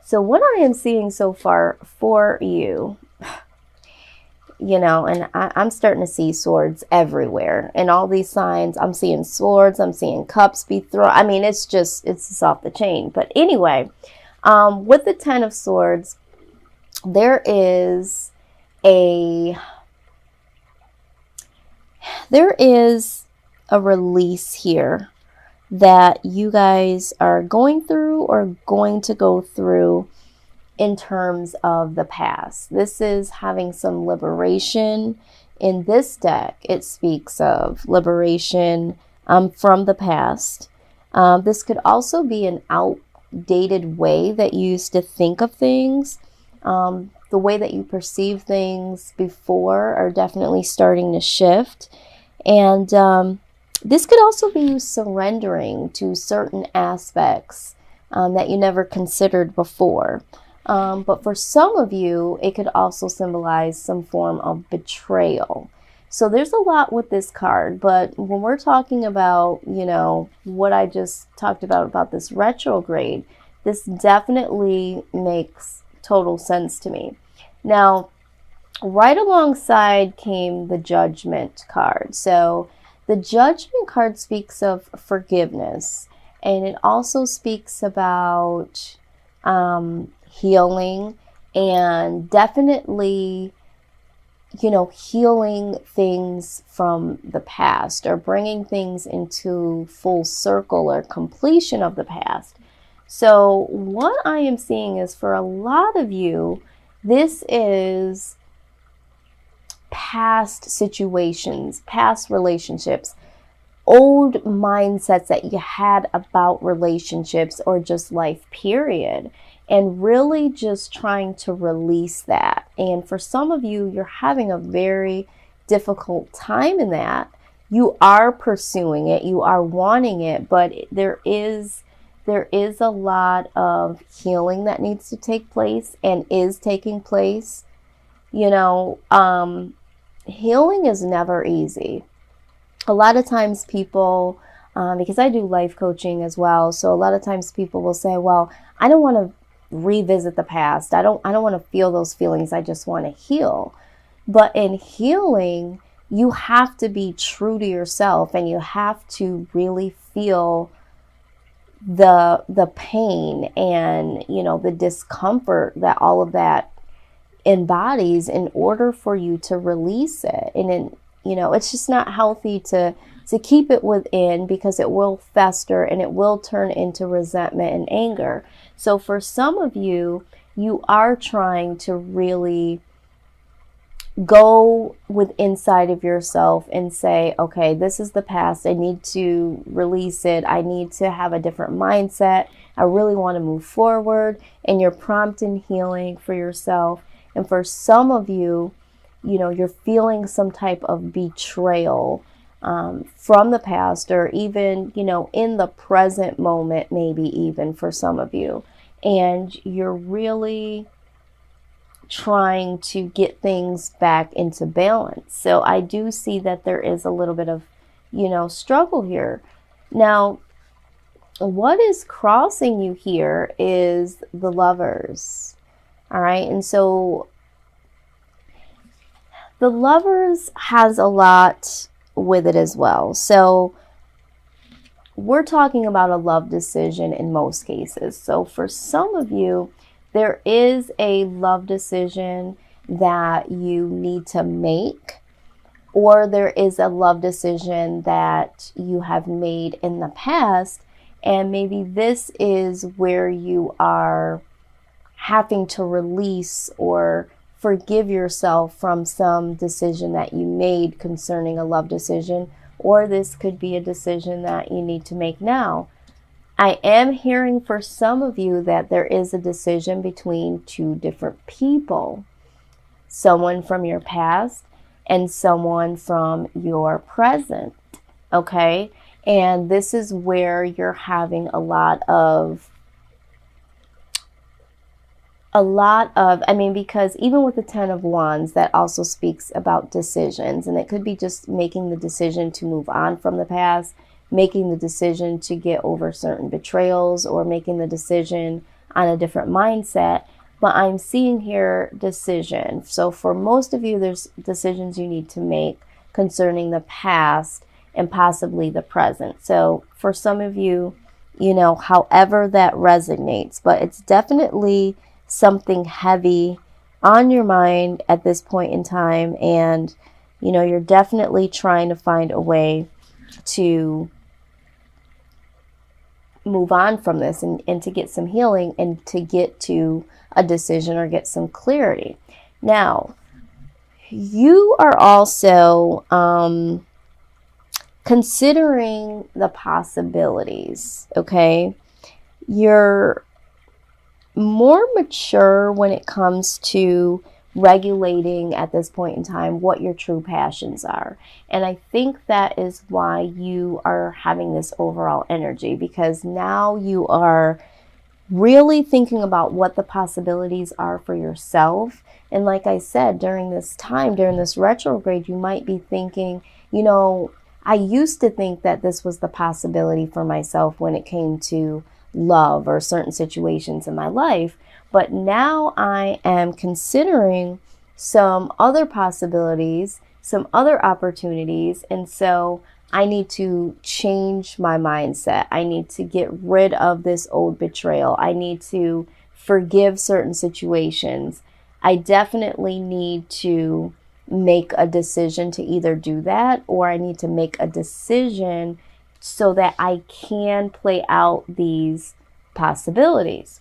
So what I am seeing so far for you, and I'm starting to see swords everywhere. And all these signs, I'm seeing swords, I'm seeing cups be thrown. I mean, it's just off the chain. But anyway, with the Ten of Swords, there is a release here that you guys are going through or going to go through in terms of the past. This is having some liberation. In this deck, it speaks of liberation from the past. This could also be an outdated way that you used to think of things. The way that you perceive things before are definitely starting to shift. And this could also be you surrendering to certain aspects that you never considered before. But for some of you, it could also symbolize some form of betrayal. So there's a lot with this card, but when we're talking about, what I just talked about this retrograde, this definitely makes total sense to me. Now, right alongside came the Judgment card. So the Judgment card speaks of forgiveness, and it also speaks about healing, and definitely, healing things from the past or bringing things into full circle or completion of the past. So what I am seeing is for a lot of you, this is past situations, past relationships, old mindsets that you had about relationships or just life period, and really just trying to release that. And for some of you, you're having a very difficult time in that. You are pursuing it, you are wanting it, but there is a lot of healing that needs to take place and is taking place. Healing is never easy. A lot of times people, because I do life coaching as well, so a lot of times people will say, well, I don't want to revisit the past. I don't want to feel those feelings. I just want to heal. But in healing, you have to be true to yourself, and you have to really feel the pain and, the discomfort that all of that embodies in order for you to release it. And it's just not healthy to keep it within, because it will fester and it will turn into resentment and anger. So for some of you, you are trying to really go with inside of yourself and say, okay, this is the past. I need to release it. I need to have a different mindset. I really want to move forward. And you're prompting healing for yourself. And for some of you, you're feeling some type of betrayal from the past, or even, in the present moment, maybe even for some of you. And you're really trying to get things back into balance. So I do see that there is a little bit of, struggle here. Now, what is crossing you here is the Lovers. All right. And so the Lovers has a lot with it as well. So we're talking about a love decision in most cases. So for some of you, there is a love decision that you need to make, or there is a love decision that you have made in the past, and maybe this is where you are having to release or forgive yourself from some decision that you made concerning a love decision, or this could be a decision that you need to make now. I am hearing for some of you that there is a decision between two different people, someone from your past and someone from your present, okay? And this is where you're having a lot of, because even with the Ten of Wands, that also speaks about decisions, and it could be just making the decision to move on from the past, making the decision to get over certain betrayals, or making the decision on a different mindset. But I'm seeing here decision. So for most of you, there's decisions you need to make concerning the past and possibly the present. So for some of you, however that resonates, but it's definitely something heavy on your mind at this point in time. And, you're definitely trying to find a way to move on from this and to get some healing and to get to a decision or get some clarity. Now, you are also considering the possibilities, okay? You're more mature when it comes to regulating at this point in time what your true passions are. And I think that is why you are having this overall energy, because now you are really thinking about what the possibilities are for yourself. And like I said, during this time, during this retrograde, you might be thinking, I used to think that this was the possibility for myself when it came to love or certain situations in my life. But now I am considering some other possibilities, some other opportunities. And so I need to change my mindset. I need to get rid of this old betrayal. I need to forgive certain situations. I definitely need to make a decision to either do that, or I need to make a decision so that I can play out these possibilities.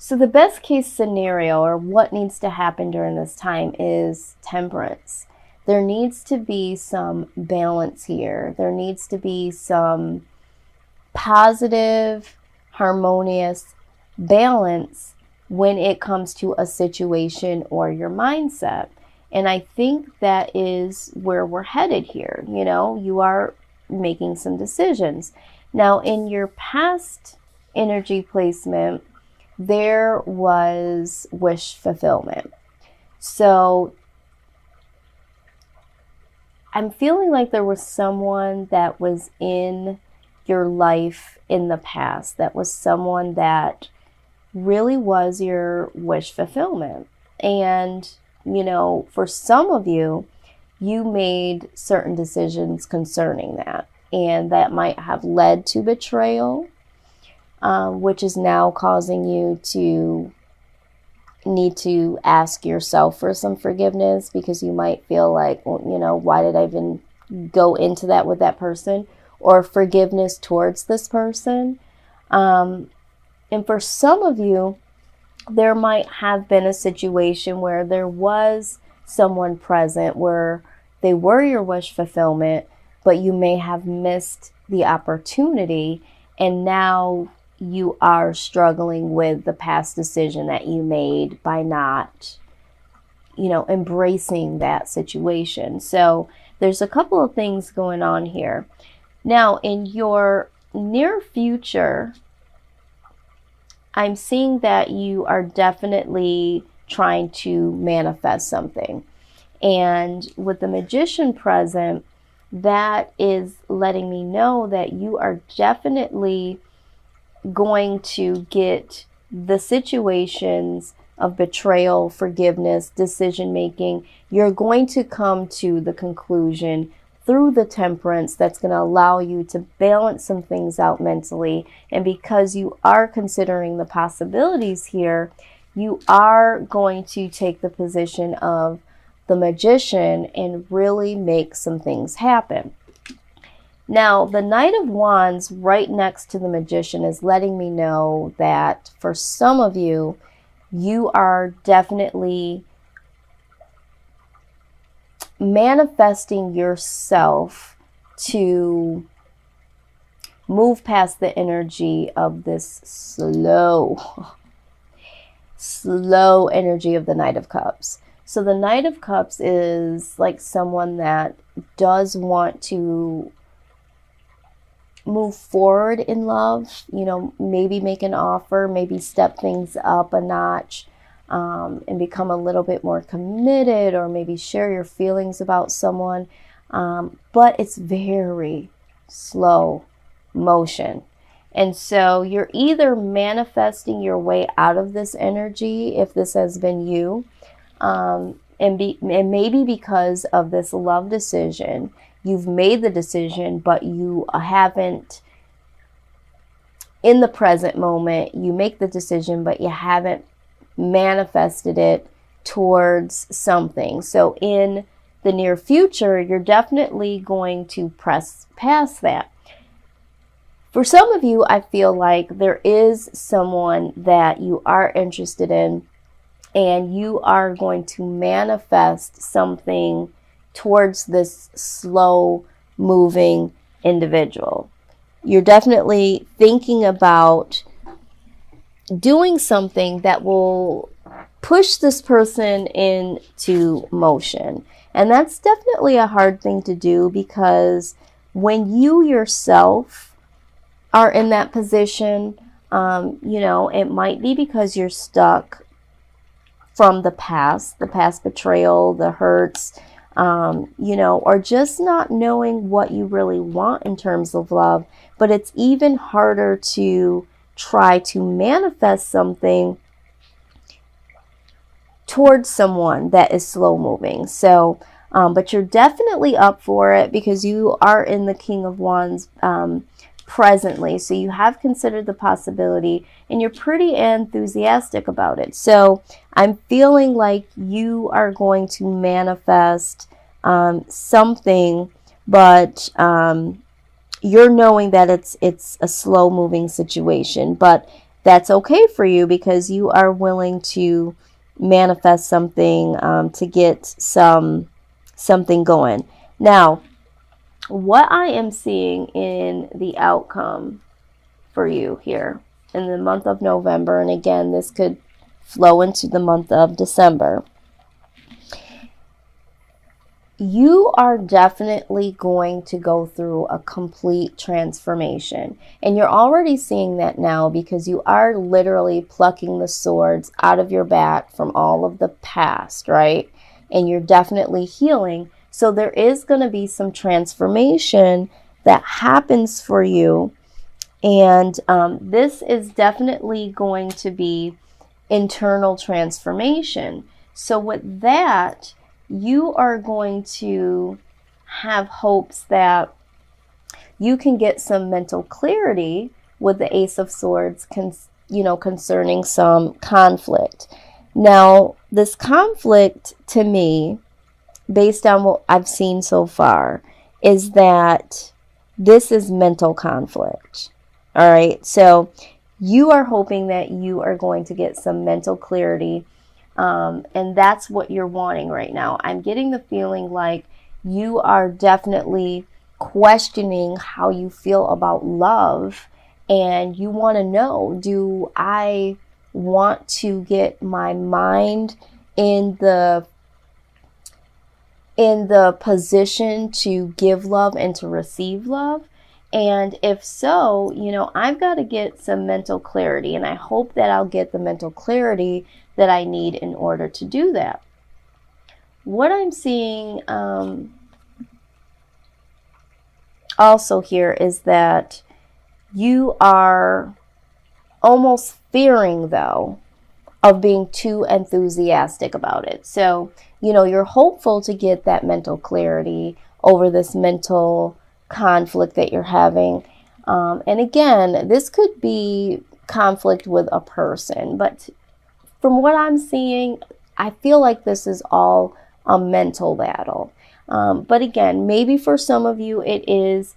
So the best case scenario, or what needs to happen during this time, is temperance. There needs to be some balance here. There needs to be some positive, harmonious balance when it comes to a situation or your mindset. And I think that is where we're headed here. You are making some decisions. Now, in your past energy placement, there was wish fulfillment. So I'm feeling like there was someone that was in your life in the past, that was someone that really was your wish fulfillment. And, for some of you, you made certain decisions concerning that. And that might have led to betrayal, which is now causing you to need to ask yourself for some forgiveness, because you might feel like, well, why did I even go into that with that person? Or forgiveness towards this person. And for some of you, there might have been a situation where there was someone present where they were your wish fulfillment, but you may have missed the opportunity, and now you are struggling with the past decision that you made by not, embracing that situation. So there's a couple of things going on here. Now, in your near future, I'm seeing that you are definitely trying to manifest something. And with the Magician present, that is letting me know that you are definitely going to get the situations of betrayal, forgiveness, decision making. You're going to come to the conclusion through the temperance that's going to allow you to balance some things out mentally. And because you are considering the possibilities here, you are going to take the position of the Magician and really make some things happen. Now, the Knight of Wands right next to the Magician is letting me know that for some of you, you are definitely manifesting yourself to move past the energy of this slow energy of the Knight of Cups. So the Knight of Cups is like someone that does want to move forward in love, maybe make an offer, maybe step things up a notch, and become a little bit more committed, or maybe share your feelings about someone. But it's very slow motion. And so you're either manifesting your way out of this energy, if this has been you, and maybe because of this love decision, you've made the decision, but you haven't, in the present moment, you make the decision, but you haven't manifested it towards something. So in the near future, you're definitely going to press past that. For some of you, I feel like there is someone that you are interested in, and you are going to manifest something towards this slow moving individual. You're definitely thinking about doing something that will push this person into motion. And that's definitely a hard thing to do, because when you yourself are in that position, it might be because you're stuck from the past betrayal, the hurts, or just not knowing what you really want in terms of love. But it's even harder to try to manifest something towards someone that is slow moving. So, but you're definitely up for it, because you are in the King of Wands presently. So you have considered the possibility, and you're pretty enthusiastic about it. So I'm feeling like you are going to manifest something, but you're knowing that it's a slow moving situation. But that's okay for you, because you are willing to manifest something to get something going. Now, what I am seeing in the outcome for you here in the month of November, and again, this could flow into the month of December, you are definitely going to go through a complete transformation. And you're already seeing that now, because you are literally plucking the swords out of your back from all of the past, right? And you're definitely healing. So there is going to be some transformation that happens for you. And this is definitely going to be internal transformation. So with that, you are going to have hopes that you can get some mental clarity with the Ace of Swords, concerning some conflict. Now, this conflict, to me, based on what I've seen so far, is that this is mental conflict. All right. So you are hoping that you are going to get some mental clarity. And that's what you're wanting right now. I'm getting the feeling like you are definitely questioning how you feel about love. And you want to know, do I want to get my mind in the position to give love and to receive love? And if so, I've got to get some mental clarity, and I hope that I'll get the mental clarity that I need in order to do that. What I'm seeing also here is that you are almost fearing, though, of being too enthusiastic about it. So, you're hopeful to get that mental clarity over this mental conflict that you're having. And again, this could be conflict with a person, but from what I'm seeing, I feel like this is all a mental battle. But again, maybe for some of you, it is,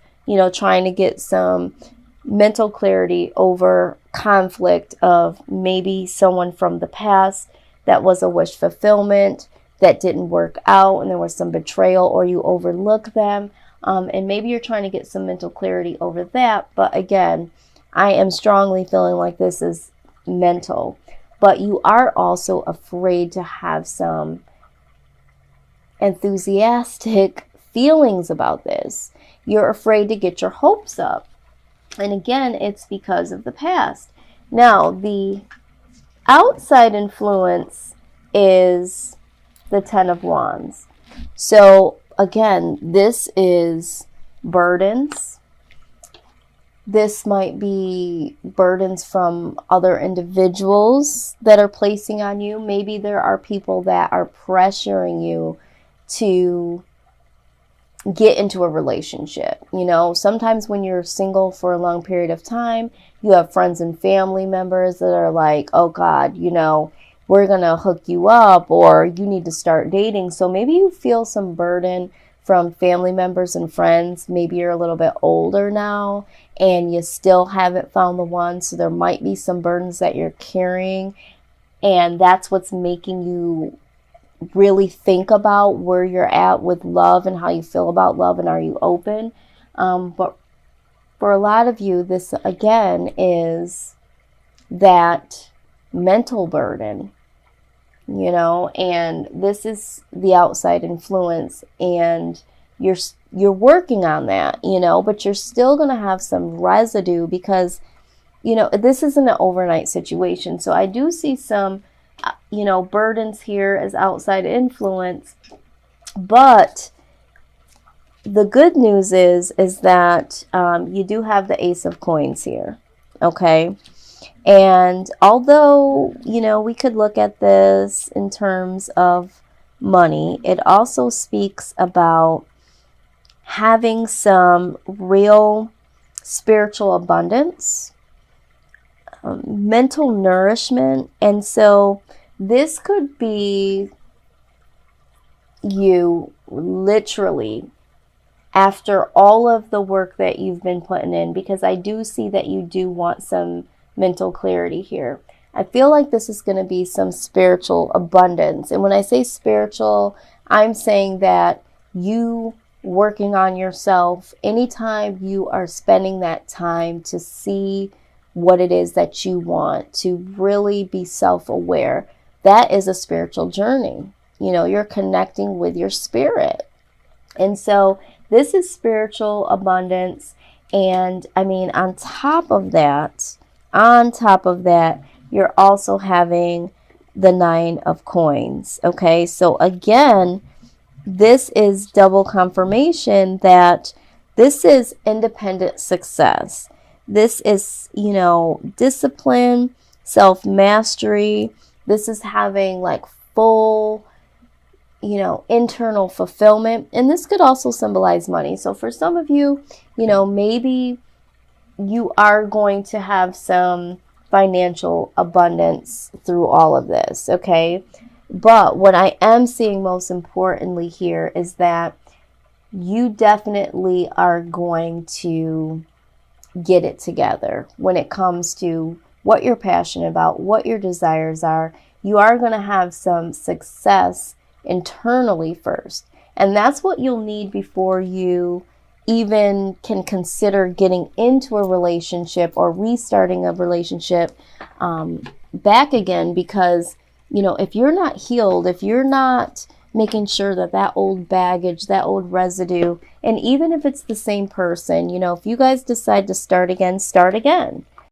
trying to get some mental clarity over conflict of maybe someone from the past that was a wish fulfillment that didn't work out, and there was some betrayal, or you overlooked them. And maybe you're trying to get some mental clarity over that. But again, I am strongly feeling like this is mental. But you are also afraid to have some enthusiastic feelings about this. You're afraid to get your hopes up. And again, it's because of the past. Now, the outside influence is the Ten of Wands. So again, this is burdens. This might be burdens from other individuals that are placing on you. Maybe there are people that are pressuring you to get into a relationship. You know, sometimes when you're single for a long period of time, you have friends and family members that are like, oh God, you know, we're going to hook you up, or you need to start dating. So maybe you feel some burden from family members and friends. Maybe you're a little bit older now and you still haven't found the one. So there might be some burdens that you're carrying, and that's what's making you really think about where you're at with love and how you feel about love, and are you open. But for a lot of you, this again is that mental burden, you know, and this is the outside influence, and you're working on that, you know, but you're still going to have some residue because, you know, this isn't an overnight situation. So I do see some, you know, burdens here as outside influence. But the good news is that you do have the Ace of Coins here. Okay. And although, you know, we could look at this in terms of money, it also speaks about having some real spiritual abundance, mental nourishment. And so this could be you literally after all of the work that you've been putting in, because I do see that you do want some mental clarity here. I feel like this is going to be some spiritual abundance. And when I say spiritual, I'm saying that you working on yourself, anytime you are spending that time to see what it is that you want, to really be self-aware, that is a spiritual journey. You know, you're connecting with your spirit. And so this is spiritual abundance. And I mean, on top of that, you're also having the 9 of Coins. Okay, so again, this is double confirmation that this is independent success. This is, you know, discipline, self-mastery. This is having like full, you know, internal fulfillment. And this could also symbolize money. So for some of you, you know, maybe you are going to have some financial abundance through all of this, okay? But what I am seeing most importantly here is that you definitely are going to get it together when it comes to what you're passionate about, what your desires are. You are going to have some success internally first. And that's what you'll need before you even can consider getting into a relationship or restarting a relationship back again. Because, you know, if you're not healed, if you're not making sure that that old baggage, that old residue, and even if it's the same person, you know, if you guys decide to start again,